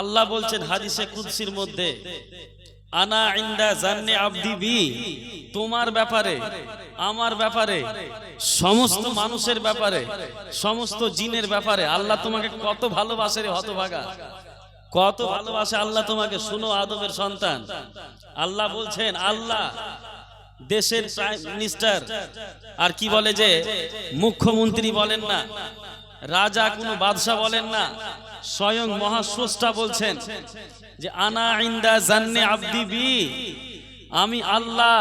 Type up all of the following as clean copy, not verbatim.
আল্লাহ বলছেন হাদিসে কুদসির মধ্যে, আনা ইনদা জান্নি আবদি বি, তোমার ব্যাপারে, আমার ব্যাপারে, সমস্ত মানুষের ব্যাপারে, সমস্ত জিনের ব্যাপারে আল্লাহ তোমাকে কত ভালোবাসে রে হতভাগা, কত ভালোবাসে আল্লাহ তোমাকে। শুনো আদমের সন্তান, আল্লাহ বলছেন, আল্লাহ দেশের প্রাইম মিনিস্টার আর কি বলে যে মুখ্যমন্ত্রী বলেন না, রাজা কোনো বাদশা বলেন না, স্বয়ং মহাস্রষ্টা বলছেন যে আনা ইনদা জান্নি আবদি বি, আমি আল্লাহ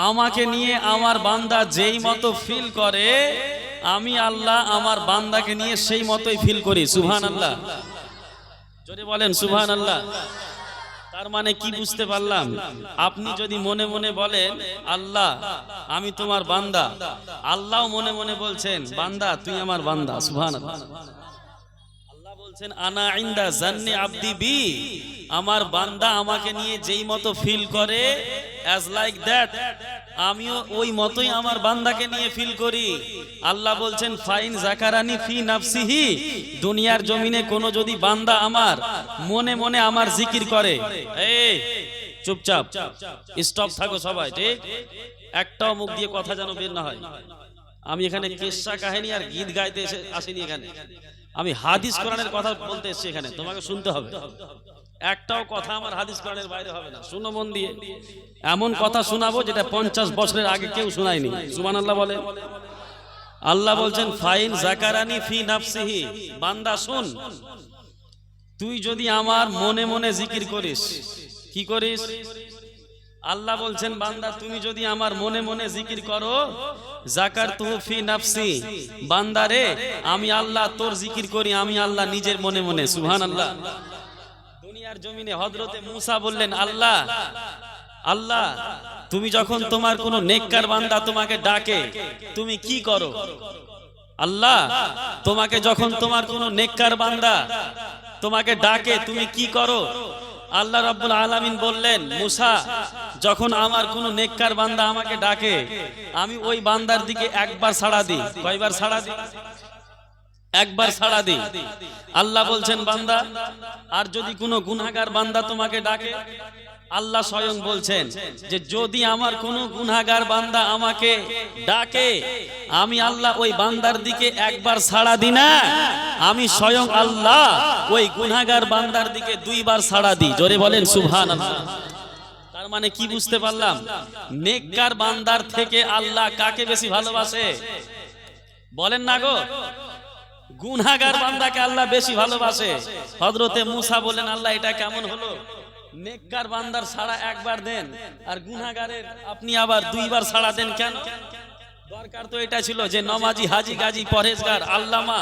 আমাকে নিয়ে আমার বান্দা যেই মতো ফিল করে, আমি আল্লাহ আমার বান্দাকে নিয়ে সেই মতোই ফিল করি। সুবহানাল্লাহ, জোরে বলেন সুবহানাল্লাহ। তার মানে কি বুঝতে পারলাম? আপনি যদি মনে মনে বলেন আল্লাহ আমি তোমার বান্দা, আল্লাহও মনে মনে বলছেন বান্দা তুই আমার বান্দা। সুবহানাল্লাহ। আল্লাহ বলছেন আনা ইনদা জান্নি আবদি বি, আমার বান্দা আমাকে নিয়ে যেই মতো ফিল করে, অ্যাজ লাইক দ্যাট আমিও ওই মতোই আমার বান্দাকে নিয়ে ফিল করি। আল্লাহ বলছেন ফাইন জাকারানি ফি নাফসিহি, দুনিয়ার জমিনে কোন যদি বান্দা আমার মনে মনে আমার জিকির করে, এই চুপচাপ স্টপ থাকো সবাই, ঠিক? একটাও মুখ দিয়ে কথা যেন বের না হয়। আমি এখানে কিসসা কাহিনী আর গীত গাইতে আসিনি, এখানে আমি হাদিস কোরআনের কথা বলতে এসেছি, এখানে তোমাকে শুনতে হবে। একটাও কথা আমার হাদিস কোরআনের বাইরে হবে না। শুনো মন দিয়ে, এমন কথা শোনাবো যেটা 50 বছরের আগে কেউ শোনায়নি। সুবহানাল্লাহ বলে। আল্লাহ বলছেন ফাইন জাকারানি ফি নাফসিহি, বান্দা শুন, তুই যদি আমার মনে মনে জিকির করিস, কি করিস? আল্লাহ বলছেন বান্দা তুমি যদি আমার মনে মনে জিকির করো, জাকারতুহু ফি নাফসি, বান্দারে আমি আল্লাহ তোর জিকির করি, আমি আল্লাহ নিজের মনে মনে। সুবহানাল্লাহ। দুনিয়ার জমিনে হযরতে মুসা বললেন আল্লাহ, আল্লাহ তুমি যখন তোমার কোন নেককার বান্দা তোমাকে ডাকে তুমি কি করো? আল্লাহ তোমাকে যখন তোমার কোন নেককার বান্দা তোমাকে ডাকে তুমি কি করো? আল্লাহ রাব্বুল আলামিন বললেন মুসা, যখন আমার কোন নেককার বান্দা আমাকে ডাকে আমি ওই বান্দার দিকে একবার সাড়া দিই। কয়বার সাড়া দিই? একবার সাড়া দিই। আল্লাহ বলছেন বান্দা, আর যদি কোনো গুনাহগার বান্দা তোমাকে ডাকে, আল্লাহ স্বয়ং বলছেন যে যদি আমার কোনো গুনাহগার বান্দা আমাকে ডাকে আমি আল্লাহ ওই বান্দার দিকে একবার সাড়া দিই না, আমি স্বয়ং আল্লাহ ওই গুনাহগার বান্দার দিকে 2 বার সাড়া দিই। জোরে বলেন সুবহানাল্লাহ। তার মানে কি বুঝতে পারলাম? নেককার বান্দার থেকে আল্লাহ কাকে বেশি ভালোবাসে? বলেন না গো। গুনাহগার বান্দাকে আল্লাহ বেশি ভালোবাসে। হযরতে মুসা বলেন আল্লাহ এটা কেমন হলো? নেককার বান্দার সাড়া একবার দেন আর গুনাহগারের আপনি আবার 2 বার সাড়া দেন কেন? দরকার তো এটা ছিল যে নমাজি হাজি গাজী পরহেজগার আল্লামা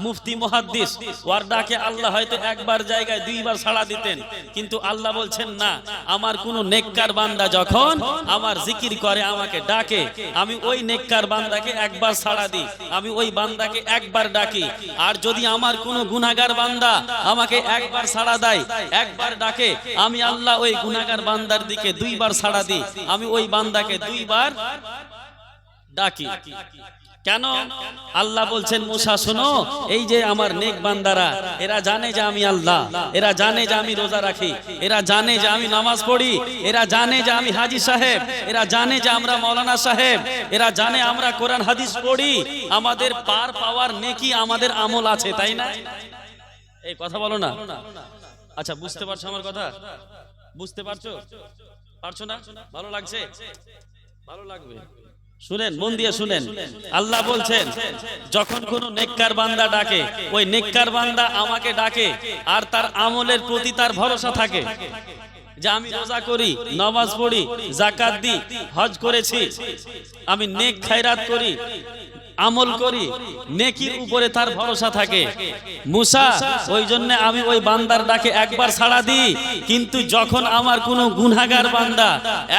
মুফতি মুহাদ্দিস ওয়ারদাকে আল্লাহ হয়তো একবার জায়গায় 2 বার সাড়া দিতেন, কিন্তু আল্লাহ বলছেন না, আমার কোন নেককার বান্দা যখন আমার জিকির করে আমাকে ডাকে আমি ওই নেককার বান্দাকে একবার সাড়া দিই, আমি ওই বান্দাকে একবার ডাকি। আর যদি আমার কোন গুনাহগার বান্দা আমাকে একবার সাড়া দেয়, একবার ডাকে, আমি আল্লাহ ওই গুনাহগার বান্দার দিকে 2 বার সাড়া দিই, আমি ওই বান্দাকে 2 বার ডাকি। কেন? আল্লাহ বলছেন মুসা শোনো, এই যে আমার নেক বান্দারা এরা জানে যে আমি আল্লাহ, এরা জানে যে আমি রোজা রাখি, এরা জানে যে আমি নামাজ পড়ি, এরা জানে যে আমি হাজী সাহেব, এরা জানে যে আমরা মাওলানা সাহেব, এরা জানে আমরা কোরআন হাদিস পড়ি, আমাদের পার পাওয়ার নেকি আমাদের আমল আছে, তাই না? এই কথা বলো না। আচ্ছা বুঝতে পারছো আমার কথা? বুঝতে পারছো? পারছো না? ভালো লাগছে? ভালো লাগবে। শুনেন, মন দিয়ে শুনেন। আল্লাহ বলছেন যখন কোন নেককার বান্দা ডাকে, ওই নেককার বান্দা আমাকে ডাকে আর তার আমলের প্রতি তার ভরসা থাকে যে আমি রোজা করি, নামাজ পড়ি, যাকাত দিই, হজ করেছি, আমি নেক খায়রাত করি, আমল করি, নেকির উপরে তার ভরসা থাকে। মুসা ওই জন্য আমি ওই বান্দার ডাকে একবার সাড়া দিই, কিন্তু যখন আমার কোনো গুনাহগার বান্দা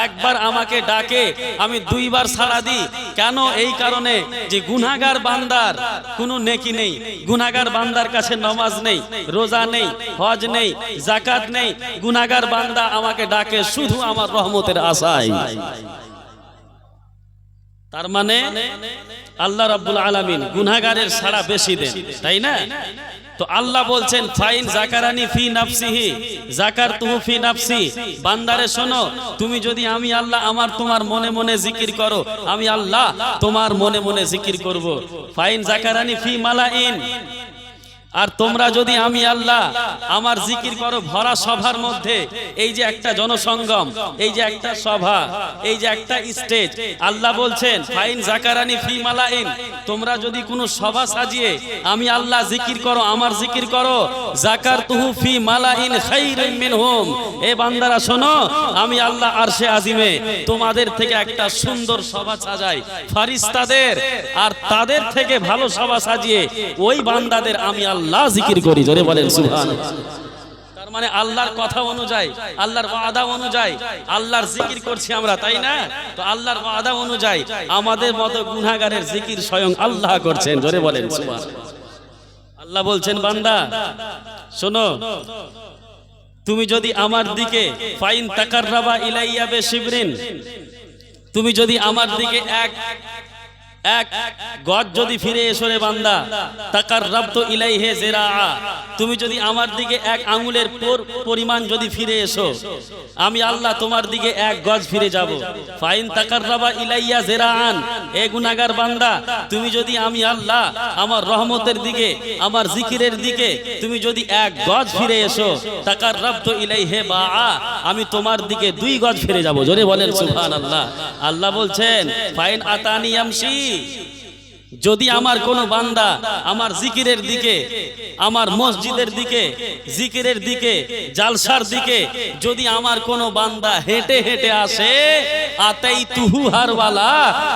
একবার আমাকে ডাকে আমি 2 বার সাড়া দিই। কেন? এই কারণে যে গুনাহগার বান্দার কোনো নেকি নেই, গুনাহগার বান্দার কাছে নামাজ নেই, রোজা নেই, হজ নেই, যাকাত নেই, গুনাহগার বান্দা আমাকে ডাকে শুধু আমার রহমতের আশায়। তার মানে আল্লাহ রাব্বুল আলামিন গুনাহগারের সাড়া বেশি দেন, তাই না? তো আল্লাহ বলছেন ফাইন যাকারানি ফি নাফসিহি যাকারতুহু ফি নাফসি, বান্দারে শোনো, তুমি যদি আমি আল্লাহ আমার তোমার মনে মনে জিকির করো, আমি আল্লাহ তোমার মনে মনে জিকির করব। ফাইন যাকারানি ফি মালাইন, আর তোমরা যদি আমি আল্লাহ আমার জিকির করো ভরা সভার মধ্যে, এই যে একটা জনসঙ্গম, এই যে একটা সভা, এই যে একটা স্টেজ, আল্লাহ বলছেন ফাইন যাকারানি ফি মালাইন, তোমরা যদি কোনো সভা সাজিয়ে আমি আল্লাহ জিকির করো, আমার জিকির করো, যাকারতুহু ফি মালাইন খাইরিন মিনহুম, এ বান্দারা শোনো, আমি আল্লাহ আরশে আজিমে তোমাদের থেকে একটা সুন্দর সভা সাজাই ফারিস্তাদের, আর তাদের থেকে ভালো সভা সাজিয়ে ওই বান্দাদের আমি আল্লাহ জিকির করি। জোরে বলেন সুবহানাল্লাহ। তার মানে আল্লাহর কথা অনুযায়ী, আল্লাহর ওয়াদা অনুযায়ী আল্লাহর জিকির করছি আমরা, তাই না? তো আল্লাহর ওয়াদা অনুযায়ী আমাদের মতো গুনাহগারের জিকির স্বয়ং আল্লাহ করছেন। জোরে বলেন সুবহানাল্লাহ। আল্লাহ বলছেন বান্দা শোনো, তুমি যদি আমার দিকে ফাইন তাকাররাবা ইলাইয়া বিশিবরিন, তুমি যদি আমার দিকে এক গজ যদি ফিরে এসো রে বান্দা, তাকাররাবতু ইলাইহি জিরাআ, তুমি যদি আমার দিকে এক আঙ্গুলের পরিমাণ যদি ফিরে এসো, আমি আল্লাহ তোমার দিকে এক গজ ফিরে যাব। ফাইন তাকাররাবা ইলাইয়া জিরাআন, এ গুনাহগার বান্দা, তুমি যদি আমি আল্লাহ আমার রহমতের দিকে, আমার জিকিরের দিকে তুমি যদি এক গজ ফিরে এসো, তাকাররাবতু ইলাইহি বাআ, আমি তোমার দিকে দুই গজ ফিরে যাব। জোরে বলেন সুবহানাল্লাহ। আল্লাহ বলছেন ফাইন আতানি ইয়ামশি, যদি আমার কোনো বান্দা আমার জিকিরের দিকে, আমার মসজিদের দিকে, জিকিরের দিকে, জালসার দিকে যদি আমার কোনো বান্দা হেঁটে হেঁটে আসে, আতাইতুহু হারওয়ালা,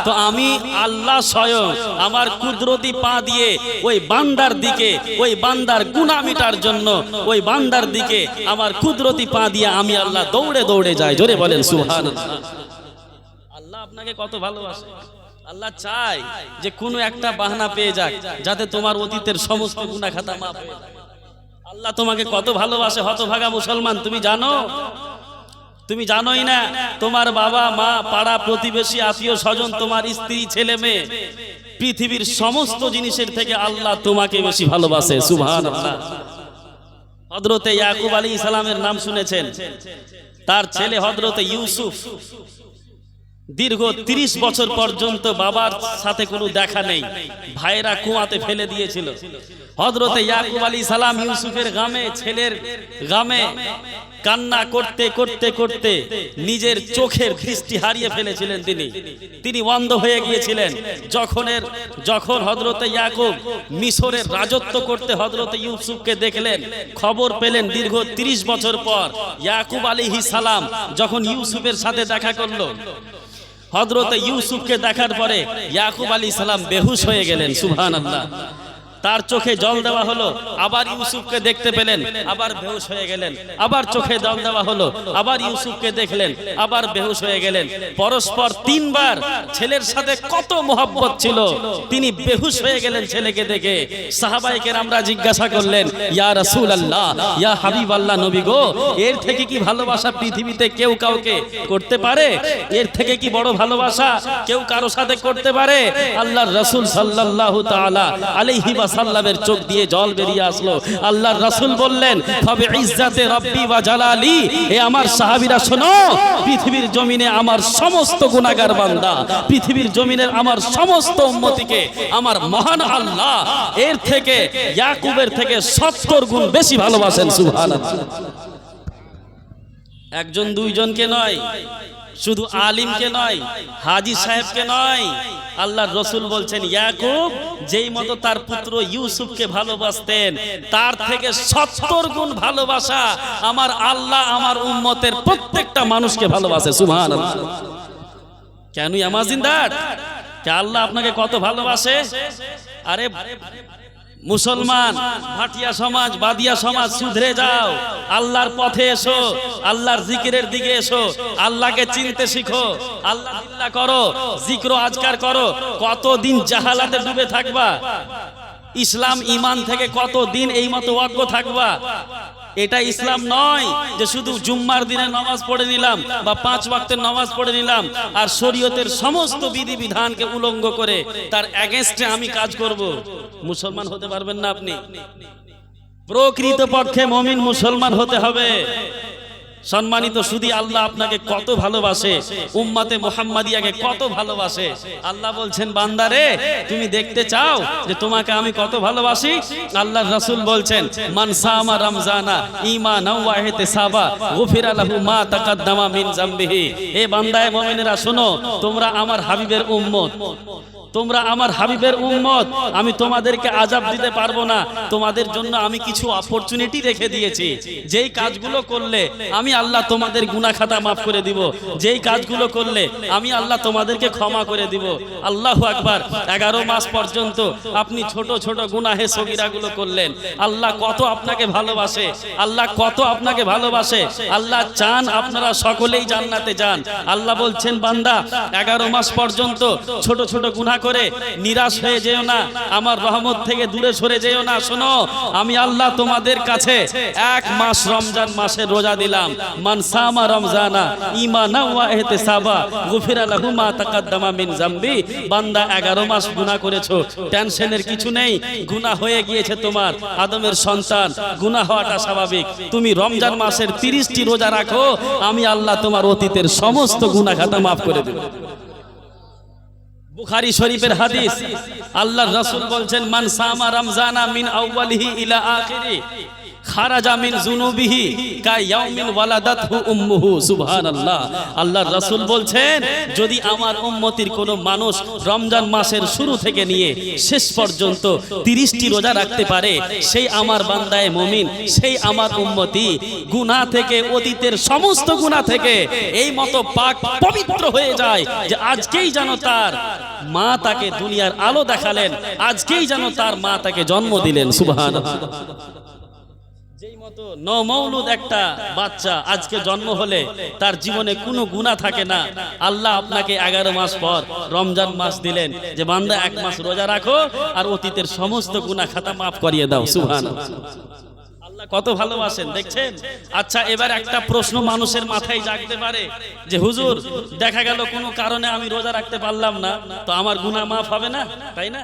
তো আমি আল্লাহ স্বয়ং আমার কুদরতি পা দিয়ে ওই বান্দার দিকে, ওই বান্দার গুনাহ মিটার জন্য ওই বান্দার দিকে আমার কুদরতি পা দিয়ে আমি আল্লাহ দৌড়ে দৌড়ে যাই। জোরে বলেন সুবহানাল্লাহ। আল্লাহ আপনাকে কত ভালোবাসে। আল্লাহ চায় যে কোনো একটা বাহানা পেয়ে যাক যাতে তোমার অতীতের সমস্ত গুনাহ খাতা মাফ হয়ে যায়। আল্লাহ তোমাকে কত ভালোবাসে হতভাগা মুসলমান, তুমি জানো? তুমি জানোই না? তোমার বাবা মা, পাড়া প্রতিবেশী, আত্মীয় স্বজন, তোমার স্ত্রী, ছেলে মেয়ে, পৃথিবীর সমস্ত জিনিসের থেকে আল্লাহ তোমাকে বেশি ভালোবাসে। সুবহানাল্লাহ। হযরতে ইয়াকুব আলাইহিস সালামের নাম শুনেছেন? তার ছেলে হযরতে ইউসুফ দীর্ঘ 30 বছর পর্যন্ত বাবার সাথে কোনো দেখা নেই, ভাইরা কুয়াতে ফেলে দিয়েছিল। হযরতে ইয়াকুব আলাইহিস সালাম ইউসুফের গামে, ছেলের গামে কান্না করতে করতে করতে নিজের চোখের দৃষ্টি হারিয়ে ফেলেছিলেন। তিনি অন্ধ হয়ে গিয়েছিলেন। যখন হযরতে ইয়াকুব মিশরের রাজত্ব করতে হযরতে ইউসুফকে দেখলেন, খবর পেলেন দীর্ঘ 30 বছর পর ইয়াকুব আলাইহিস সালাম যখন ইউসুফের সাথে দেখা করলো, হযরতে ইউসুফকে দেখার পরে ইয়াকুব আলাইহিস সালাম বেহুশ হয়ে গেলেন। সুবহানাল্লাহ। তার চোখে জল দেওয়া হলো, আবার ইউসুফকে দেখতে পেলেন, আবার বেহুশ হয়ে গেলেন। আবার চোখে জল দেওয়া হলো, আবার ইউসুফকে দেখলেন, আবার বেহুশ হয়ে গেলেন। পরস্পর 3 বার ছেলের সাথে কত মোহাব্বত ছিল, তিনি বেহুশ হয়ে গেলেন ছেলেকে দেখে। সাহাবায়ে কেরামরা জিজ্ঞাসা করলেন, ইয়া রাসূলুল্লাহ, ইয়া হাবিবাল্লাহ, নবী গো, এর থেকে কি ভালোবাসা পৃথিবীতে কেউ কাউকে করতে পারে? এর থেকে কি বড় ভালোবাসা কেউ কারো সাথে করতে পারে? আল্লাহর রাসূল সাল্লাল্লাহু তাআলা আলাইহি সাল্লামের চোখ দিয়ে জল বেরিয়ে আসলো। আল্লাহর রাসূল বললেন, ফাবি ইজ্জাতে রাব্বি ওয়া জালালি, হে আমার সাহাবীরা শোনো, পৃথিবীর জমিনে আমার সমস্ত গুনাহগার বান্দা, পৃথিবীর জমিনের আমার সমস্ত উম্মতিকে আমার মহান আল্লাহ এর থেকে, ইয়াকুবের থেকে 70 গুণ বেশি ভালোবাসেন। সুবহানাল্লাহ। একজন দুইজনকে নয়, শুধু আলিমকে নয়, হাজী সাহেবকে নয়, আল্লাহর রাসূল বলছেন ইয়াকুব যেই মতো তার পুত্র ইউসুফকে ভালোবাসতেন, তার থেকে 70 গুণ ভালোবাসা আমার আল্লাহ আমার উম্মতের প্রত্যেকটা মানুষকে ভালোবাসে। সুবহানাল্লাহ। কেন ইমাজিন দ্যাট, কে আল্লাহ আপনাকে কত ভালোবাসে। আরে মুসলমান, ভাটিয়া সমাজ, বাদিয়া সমাজ, শুধরে যাও, আল্লাহর পথে এসো, আল্লাহর জিকিরের দিকে এসো, আল্লাহকে চিনতে শিখো, আল্লাহ দিল্লা করো, জিক্র আজকার করো। কতদিন জাহালাতে ডুবে থাকবা? ইসলাম ঈমান থেকে কতদিন এই মতো অজ্ঞ থাকবা? এটা ইসলাম নয় যে শুধু জুম্মার দিনে নামাজ পড়ে নিলাম বা 5 ওয়াক্তের নামাজ পড়ে নিলাম আর শরীয়তের সমস্ত বিধি বিধানকে উলঙ্ঘ করে তার এগেইনস্টে আমি কাজ করব। মুসলমান হতে পারবেন না আপনি। প্রকৃতপক্ষে মুমিন মুসলমান হতে হবে। সম্মানিত সুধী, আল্লাহ আপনাকে কত ভালোবাসে, উম্মতে মুহাম্মাদিয়াকে কত ভালোবাসে। আল্লাহ বলছেন, বান্দারে তুমি দেখতে চাও যে তোমাকে আমি কত ভালোবাসি? আল্লাহর রাসূল বলছেন, মান সামা রমজানা ঈমানাও ওয়া ইহতিসাবা গুফিরা লাহু মা তাকাদ্দামা মিন যামবিহি। এ বান্দায়ে মুমিনেরা শোনো, তোমরা আমার হাবিবের উম্মত, তোমরা আমার হাবিবের উম্মত। আমি তোমাদেরকে আযাব দিতে পারবো না, তোমাদের জন্য আমি কিছু অপরচুনিটি রেখে দিয়েছি। যেই কাজগুলো করলে আমি আল্লাহ তোমাদের গুনাহ খাতা মাফ করে দিব, যেই কাজগুলো করলে আমি আল্লাহ তোমাদেরকে ক্ষমা করে দিব। আল্লাহু আকবার। 11 মাস পর্যন্ত আপনি ছোট ছোট গুনাহে সগীরাগুলো করলেন, আল্লাহ কত আপনাকে ভালোবাসে, আল্লাহ কত আপনাকে ভালোবাসে। আল্লাহ চান আপনারা সকলেই জান্নাতে যান। আল্লাহ বলছেন, বান্দা 11 মাস পর্যন্ত ছোট ছোট গুনাহ করে নিরাশ হয়ে যেও না, আমার রহমত থেকে দূরে সরে যেও না। শোনো, আমি আল্লাহ তোমাদের কাছে 1 মাস রমজান মাসে রোজা দিলাম। মান সামা রমজানা ঈমানাও ওয়া ইহতিসাবা গুফিরা লাহু মা তাকাদ্দামা মিন যামবি। বান্দা 11 মাস গুনাহ করেছো, টেনশনের কিছু নেই, গুনাহ হয়ে গিয়েছে তোমার, আদমের সন্তান, গুনাহ হওয়াটা স্বাভাবিক। তুমি রমজান মাসের 30টি রোজা রাখো, আমি আল্লাহ তোমার অতীতের সমস্ত গুনাহ খাতা মাফ করে দেব। বুখারী শরীফের হাদিস, আল্লাহর রাসূল বলছেন, মান সামা রমজানা মিন আউয়ালিহি ইলা আখিরি খারাজা মিন যুনুবিহি কা ইয়াউমিন ওয়ালাদাতহু উম্মুহু। সুবহানাল্লাহ। আল্লাহর রাসূল বলছেন, যদি আমার উম্মতির কোনো মানুষ রমজান মাসের শুরু থেকে নিয়ে শেষ পর্যন্ত 30টি রোজা রাখতে পারে, সেই আমার বান্দায়ে মুমিন, সেই আমার উম্মতি গুনাহ থেকে, অতীতের সমস্ত গুনাহ থেকে এই মতো পাক পবিত্র হয়ে যায় যে আজকেই যেন তার মা তাকে দুনিয়ার আলো দেখালেন, আজকেই যেন তার মা তাকে জন্ম দিলেন। সুবহানাল্লাহ। যেই মতো নমৌলুদ একটা বাচ্চা আজকে জন্ম হলে তার জীবনে কোনো গুনাহ থাকে না, আল্লাহ আপনাকে 11 মাস পর রমজান মাস দিলেন যে বান্দা 1 মাস রোজা রাখো আর অতীতের সমস্ত গুনাহ খাতা মাফ করিয়ে দাও। সুবহানাল্লাহ। আল্লাহ কত ভালোবাসেন, দেখছেন? আচ্ছা, এবার একটা প্রশ্ন মানুষের মাথায় জাগতে পারে যে হুজুর, দেখা গেল কোনো কারণে আমি রোজা রাখতে পারলাম না, তো আমার গুনাহ মাফ হবে না, তাই না?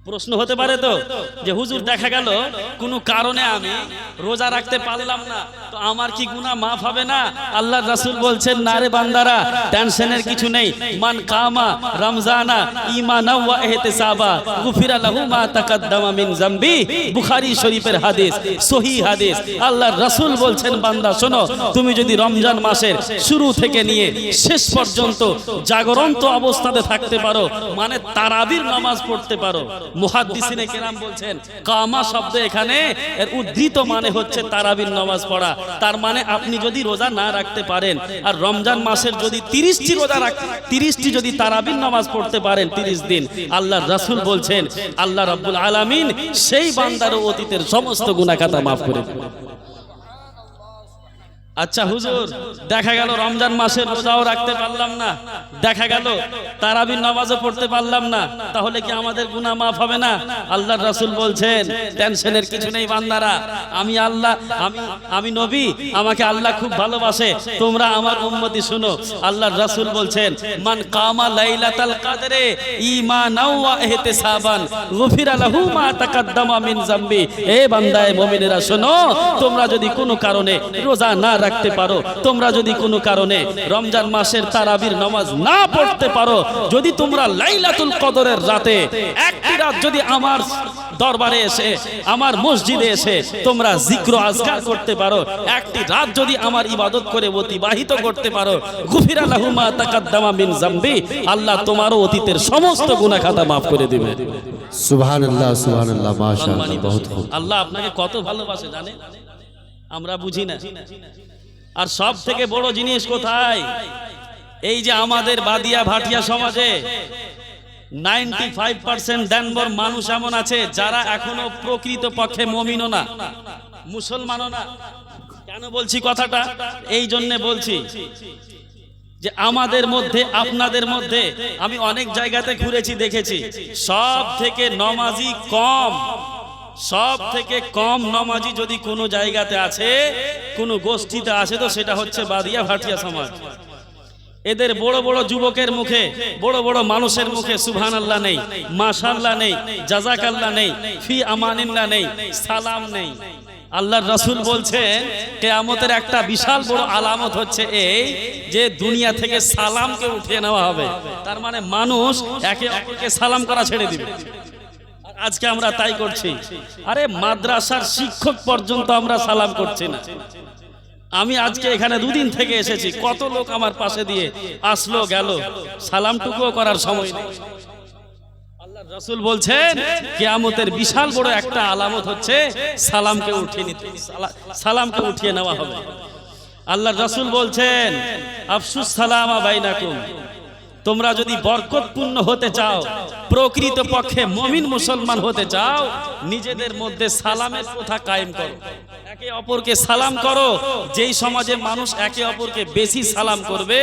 প্রশ্ন হতে পারে তো যে হুজুর, দেখা গেল কোনো কারণে আমি রোজা রাখতে পারলাম না, তো আমার কি গুনাহ মাফ হবে না? আল্লাহর রাসূল বলছেন, না রে বান্দারা, টেনশনের কিছু নেই। মান কামা রমজানা ঈমানাও ওয়া ইহতিসাবা গুফিরা লাহু মা তাকাদ্দামা মিন যামবি। বুখারী শরীফের হাদিস, সহিহ হাদিস। আল্লাহর রাসূল বলছেন, বান্দা শোনো, তুমি যদি রমজান মাসের শুরু থেকে নিয়ে শেষ পর্যন্ত জাগরন্ত অবস্থাতে থাকতে পারো, মানে তারাবির নামাজ পড়তে পারো। মুহাদ্দিসিনে কেরাম বলছেন, কামা শব্দ এখানে এর উদ্ধৃত মানে হচ্ছে তারাবির নামাজ পড়া। তার মানে আপনি যদি রোজা না রাখতে পারেন আর রমজান মাসের যদি 30টি যদি তারাবির নামাজ পড়তে পারেন 30 দিন, আল্লাহর রাসূল বলছেন আল্লাহ রাব্বুল আলামিন সেই বান্দার অতীতের সমস্ত গুনাহ খাতা মাফ করে দেবেন। আচ্ছা হুজুর, দেখা গেল রমজান মাসের রোজাও রাখতে পারলাম না, দেখা গেল তারাবির নামাজও পড়তে পারলাম না, তাহলে কি আমাদের গুনাহ মাফ হবে না? আল্লাহর রাসূল বলছেন, টেনশনের কিছু নেই বান্দারা, আমি আল্লাহ, আমি নবী, আমাকে আল্লাহ খুব ভালোবাসে, তোমরা আমার উম্মতি শুনো। আল্লাহর রাসূল বলছেন, মান কামা লাইলাতাল কদরে ঈমানাও ওয়া ইহতিসাবান গুফিরা লাহু মা তাকাদ্দামা মিন যামবি। এ বান্দায়ে মুমিনেরা শোনো, তোমরা যদি কোনো কারণে রোজা না রাখতে পারো, তোমরা যদি কোনো কারণে রমজান মাসের তারাবির নামাজ না পড়তে পারো, যদি তোমরা লাইলাতুল কদরের রাতে একটি রাত যদি আমার দরবারে এসে, আমার মসজিদে এসে তোমরা জিক্র আজকার করতে পারো, একটি রাত যদি আমার ইবাদত করে অতিবাহিত করতে পারো, গুফিরা লাহু মা তাকাদ্দামা মিন যামবি, আল্লাহ তোমারও অতীতের সমস্ত গুনাহ খাতা মাফ করে দিবে। সুবহানাল্লাহ, সুবহানাল্লাহ, মাশাআল্লাহ, বহুত খুব। আল্লাহ আপনাকে কত ভালোবাসে জানেন, আমরা বুঝি না। আর সব থেকে বড় জিনিস কোথায়, এই যে আমাদের বাদিয়া ভাটিয়া সমাজে 95% দেনবর মানুষ এমন আছে যারা এখনো প্রকৃত পক্ষে মুমিনও না, মুসলমানও না। কেন বলছি কথাটা? এই জন্য বলছি যে আমাদের মধ্যে, আপনাদের মধ্যে আমি অনেক জায়গাতে ঘুরেছি, দেখেছি সব থেকে নমাজি কম, সব থেকে কম নমাজি যদি কোনো জায়গাতে আছে, কোনো গোষ্ঠীতে আছে, তো সেটা হচ্ছে বাদিয়া ভাটিয়া সমাজ। এদের বড় বড় যুবকের মুখে, বড় বড় মানুষের মুখে সুবহানাল্লাহ নেই, মাশাআল্লাহ নেই, জাযাকাল্লাহ নেই, ফি আমানিল্লাহ নেই, সালাম নেই। আল্লাহর রাসূল বলছেন কিয়ামতের একটা বিশাল বড় আলামত হচ্ছে এই যে দুনিয়া থেকে সালামকে উঠিয়ে নেওয়া হবে। তার মানে মানুষ একে অপরকে সালাম করা ছেড়ে দিবে। আজকে আমরা তাই করছি। আরে মাদ্রাসার শিক্ষক পর্যন্ত আমরা সালাম করছি না। আমি আজকে এখানে দুদিন থেকে এসেছি, কত লোক আমার পাশে দিয়ে আসলো গেল, সালামটুকুও করার সময় নেই। আল্লাহর রাসূল বলছেন কিয়ামতের বিশাল বড় একটা আলামত হচ্ছে সালামকে উঠিয়ে নিতে, সালামকে উঠিয়ে নেওয়া হবে। আল্লাহর রাসূল বলছেন আফসুস সালামা বাইনাকুম, তোমরা যদি বরকতপূর্ণ হতে চাও, প্রকৃত পক্ষে মুমিন মুসলমান হতে চাও, নিজেদের মধ্যে সালামের প্রথা কায়েম করো, একে অপরকে সালাম করো। যেই সমাজে মানুষ একে অপরকে বেশি সালাম করবে,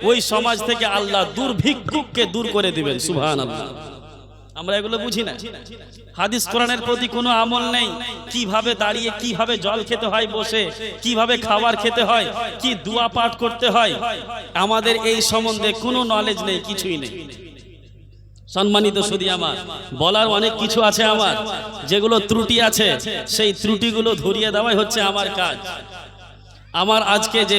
ওই সমাজ থেকে আল্লাহ দুর্ভিক্ষুককে দূর করে দিবেন। সুবহানাল্লাহ। আমরা এগুলো বুঝি না। হাদিস কোরআনের প্রতি কোনো আমল নেই। কিভাবে দাঁড়িয়ে, কিভাবে জল খেতে হয় বসে, কিভাবে খাবার খেতে হয়, কি দোয়া পাঠ করতে হয়, আমাদের এই সম্বন্ধে কোনো নলেজ নেই, কিছুই নেই। সম্মানিত সুধী আমার, বলার অনেক কিছু আছে আমার, যেগুলো ত্রুটি আছে সেই ত্রুটিগুলো ধরিয়ে দেওয়াই হচ্ছে আমার কাজ। আমার আজকে যে